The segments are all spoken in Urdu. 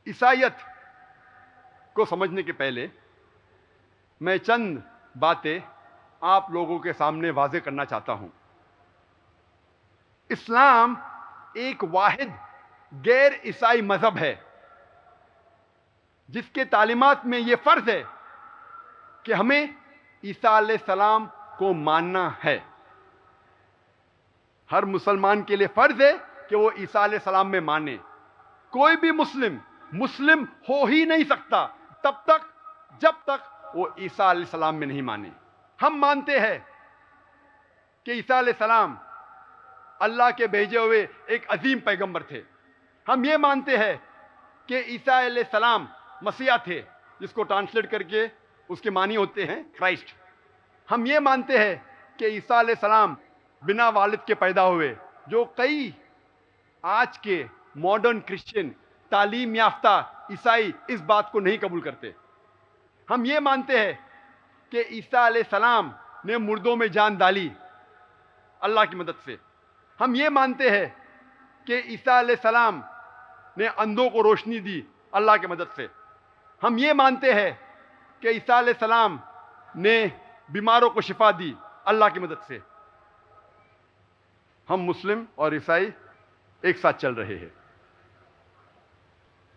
عیسائیت کو سمجھنے کے پہلے میں چند باتیں آپ لوگوں کے سامنے واضح کرنا چاہتا ہوں۔ اسلام ایک واحد غیر عیسائی مذہب ہے جس کے تعلیمات میں یہ فرض ہے کہ ہمیں عیسیٰ علیہ السلام کو ماننا ہے۔ ہر مسلمان کے لیے فرض ہے کہ وہ عیسیٰ علیہ السلام میں مانے۔ کوئی بھی مسلم ہو ہی نہیں سکتا جب تک وہ عیسیٰ علیہ السلام میں نہیں مانے۔ ہم مانتے ہیں کہ عیسیٰ علیہ السلام اللہ کے بھیجے ہوئے ایک عظیم پیغمبر تھے۔ ہم یہ مانتے ہیں کہ عیسیٰ علیہ السلام مسیح تھے، جس کو ٹرانسلیٹ کر کے اس کے معنی ہوتے ہیں کرائسٹ۔ ہم یہ مانتے ہیں کہ عیسیٰ علیہ السلام بنا والد کے پیدا ہوئے، جو کئی آج کے ماڈرن کرسچن تعلیم یافتہ عیسائی اس بات کو نہیں قبول کرتے۔ ہم یہ مانتے ہیں کہ عیسیٰ علیہ السلام نے مردوں میں جان ڈالی اللہ کی مدد سے۔ ہم یہ مانتے ہیں کہ عیسیٰ علیہ السلام نے اندھوں کو روشنی دی اللہ کی مدد سے۔ ہم یہ مانتے ہیں کہ عیسیٰ علیہ السلام نے بیماروں کو شفا دی اللہ کی مدد سے۔ ہم مسلم اور عیسائی ایک ساتھ چل رہے ہیں۔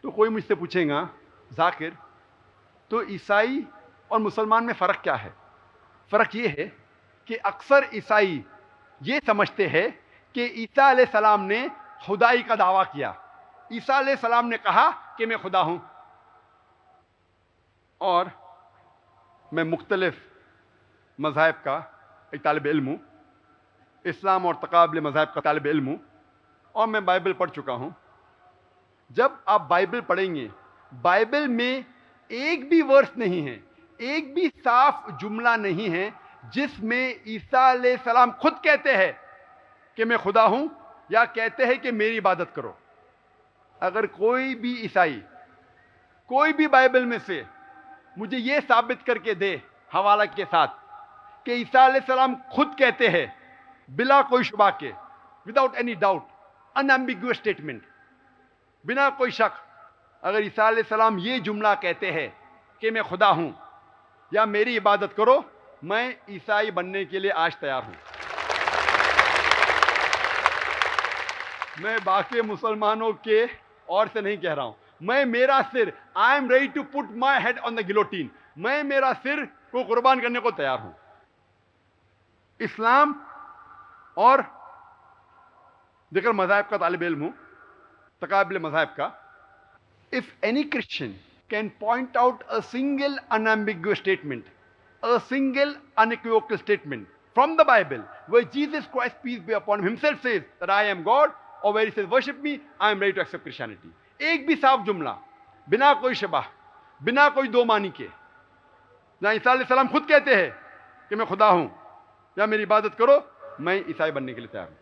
تو کوئی مجھ سے پوچھے گا، ذاکر تو عیسائی اور مسلمان میں فرق کیا ہے؟ فرق یہ ہے کہ اکثر عیسائی یہ سمجھتے ہیں کہ عیسیٰ علیہ السلام نے خدائی کا دعویٰ کیا۔ عیسیٰ علیہ السلام نے کہا کہ میں خدا ہوں، اور میں مختلف مذاہب کا ایک طالب علم ہوں، اسلام اور تقابل مذاہب کا طالب علم ہوں، اور میں بائبل پڑھ چکا ہوں۔ جب آپ بائبل پڑھیں گے، بائبل میں ایک بھی ورس نہیں ہے، ایک بھی صاف جملہ نہیں ہے جس میں عیسیٰ علیہ السلام خود کہتے ہیں کہ میں خدا ہوں، یا کہتے ہیں کہ میری عبادت کرو۔ اگر کوئی بھی عیسائی کوئی بھی بائبل میں سے مجھے یہ ثابت کر کے دے حوالہ کے ساتھ کہ عیسیٰ علیہ السلام خود کہتے ہیں بلا کوئی شبہ کے، وداؤٹ اینی ڈاؤٹ، انایمبیگوس اسٹیٹمنٹ، بنا کوئی شک، اگر عیسیٰ علیہ السلام یہ جملہ کہتے ہیں کہ میں خدا ہوں یا میری عبادت کرو، میں عیسائی بننے کے لیے آج تیار ہوں۔ میں باقی مسلمانوں کے اور سے نہیں کہہ رہا ہوں، میں میرا سر I am ready to put my head on the guillotine, میں میرا سر کو قربان کرنے کو تیار ہوں۔ اسلام اور دیگر مذاہب کا طالب علم ہوں، تقابل مذاہب کا۔ If any Christian can point out a single unambiguous statement, a single unequivocal statement from the Bible where Jesus Christ, peace be upon him, himself says that I am God, or where he says worship me, I am ready to accept Christianity. ایک بھی صاف جملہ بنا کوئی شبہ، بنا کوئی دو معنی کے، جہاں عیسیٰ علیہ السلام خود کہتے ہیں کہ میں خدا ہوں یا میری عبادت کرو، میں عیسائی بننے کے لیے تیار ہوں۔